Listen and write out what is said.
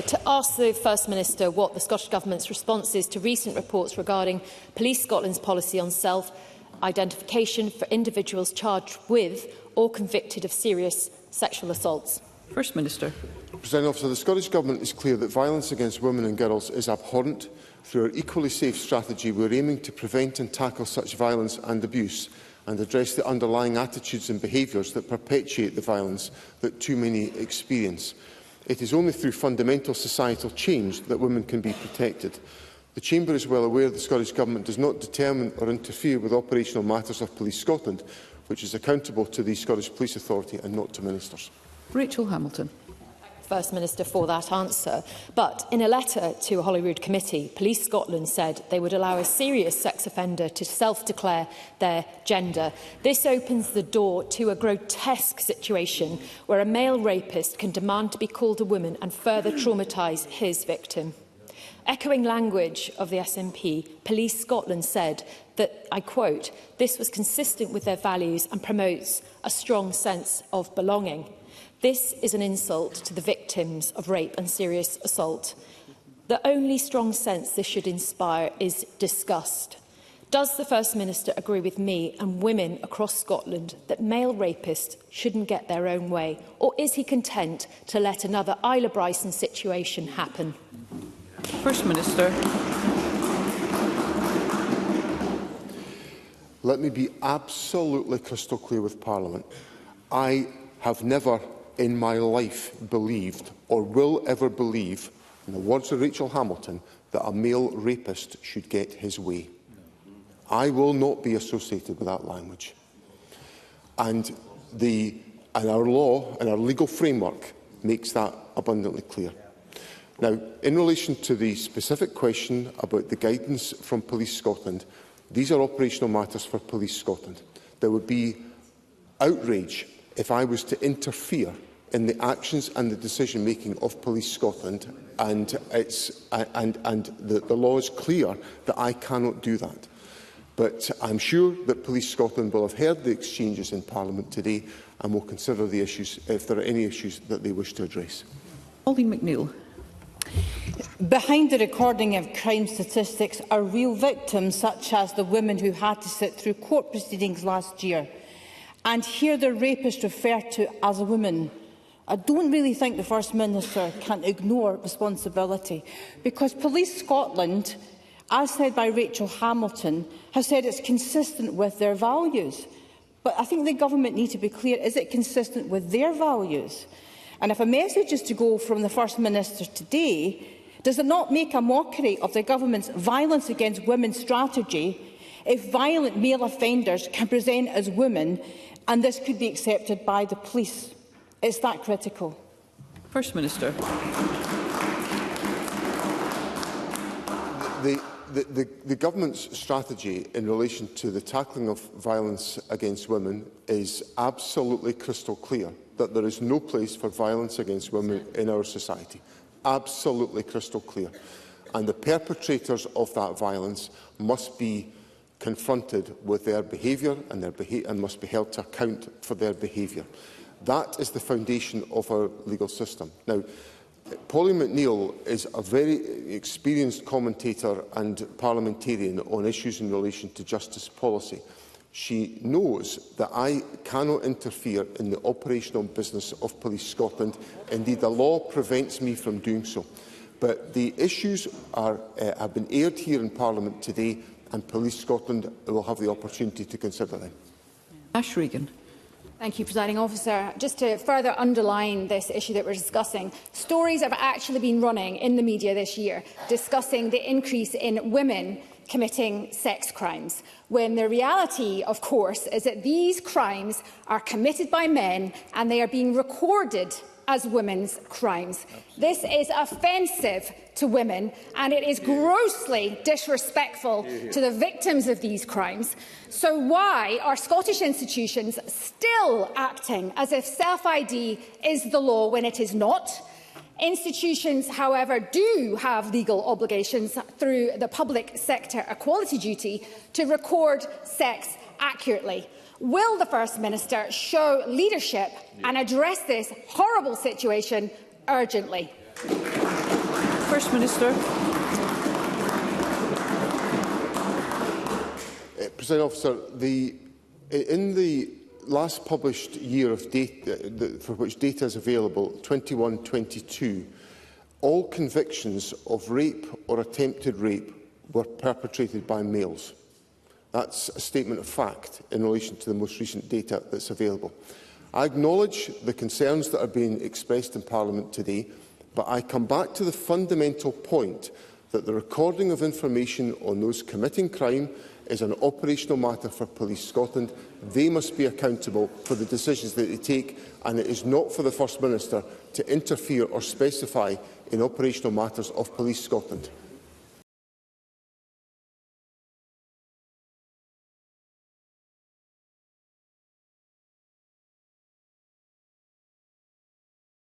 to ask the First Minister what the Scottish Government's response is to recent reports regarding Police Scotland's policy on self-identification for individuals charged with or convicted of serious sexual assaults. First Minister. Presiding Officer, the Scottish Government is clear that violence against women and girls is abhorrent. Through our Equally Safe strategy, we are aiming to prevent and tackle such violence and abuse and address the underlying attitudes and behaviours that perpetuate the violence that too many experience. It is only through fundamental societal change that women can be protected. The Chamber is well aware the Scottish Government does not determine or interfere with operational matters of Police Scotland, which is accountable to the Scottish Police Authority and not to ministers. Rachel Hamilton. First Minister for that answer. But in a letter to a Holyrood committee, Police Scotland said they would allow a serious sex offender to self-declare their gender. This opens the door to a grotesque situation where a male rapist can demand to be called a woman and further traumatise his victim. Echoing language of the SNP, Police Scotland said that, I quote, "This was consistent with their values and promotes a strong sense of belonging." This is an insult to the victims of rape and serious assault. The only strong sense this should inspire is disgust. Does the First Minister agree with me and women across Scotland that male rapists shouldn't get their own way? Or is he content to let another Isla Bryson situation happen? First Minister. Let me be absolutely crystal clear with Parliament. I have never in my life believed or will ever believe, in the words of Rachel Hamilton, that a male rapist should get his way. I will not be associated with that language. And our law and our legal framework makes that abundantly clear. Now, in relation to the specific question about the guidance from Police Scotland, these are operational matters for Police Scotland. There would be outrage if I was to interfere in the actions and the decision-making of Police Scotland, and the law is clear that I cannot do that. But I'm sure that Police Scotland will have heard the exchanges in Parliament today and will consider the issues, if there are any issues that they wish to address. Pauline McNeill. Behind the recording of crime statistics are real victims, such as the women who had to sit through court proceedings last year and hear their rapist referred to as a woman. I don't really think the First Minister can ignore responsibility, because Police Scotland, as said by Rachel Hamilton, has said it's consistent with their values. But I think the Government needs to be clear, is it consistent with their values? And if a message is to go from the First Minister today, does it not make a mockery of the Government's violence against women strategy if violent male offenders can present as women and this could be accepted by the police? It's that critical. First Minister. The Government's strategy in relation to the tackling of violence against women is absolutely crystal clear, that there is no place for violence against women in our society. Absolutely crystal clear. And the perpetrators of that violence must be confronted with their behaviour and must be held to account for their behaviour. That is the foundation of our legal system. Now, Pauline McNeill is a very experienced commentator and parliamentarian on issues in relation to justice policy. She knows that I cannot interfere in the operational business of Police Scotland. Indeed, the law prevents me from doing so. But the issues have been aired here in Parliament today, and Police Scotland will have the opportunity to consider them. Ash Regan. Thank you, Presiding Officer. Just to further underline this issue that we're discussing, stories have actually been running in the media this year discussing the increase in women committing sex crimes, when the reality, of course, is that these crimes are committed by men and they are being recorded as women's crimes. This is offensive to women, and it is grossly disrespectful to the victims of these crimes. So why are Scottish institutions still acting as if self-ID is the law when it is not? Institutions, however, do have legal obligations through the public sector equality duty to record sex accurately. Will the First Minister show leadership and address this horrible situation urgently? First Minister. Presiding Officer, in the last published year of data for which data is available, 21-22, all convictions of rape or attempted rape were perpetrated by males. That's a statement of fact in relation to the most recent data that's available. I acknowledge the concerns that are being expressed in Parliament today, but I come back to the fundamental point that the recording of information on those committing crime is an operational matter for Police Scotland. They must be accountable for the decisions that they take, and it is not for the First Minister to interfere or specify in operational matters of Police Scotland.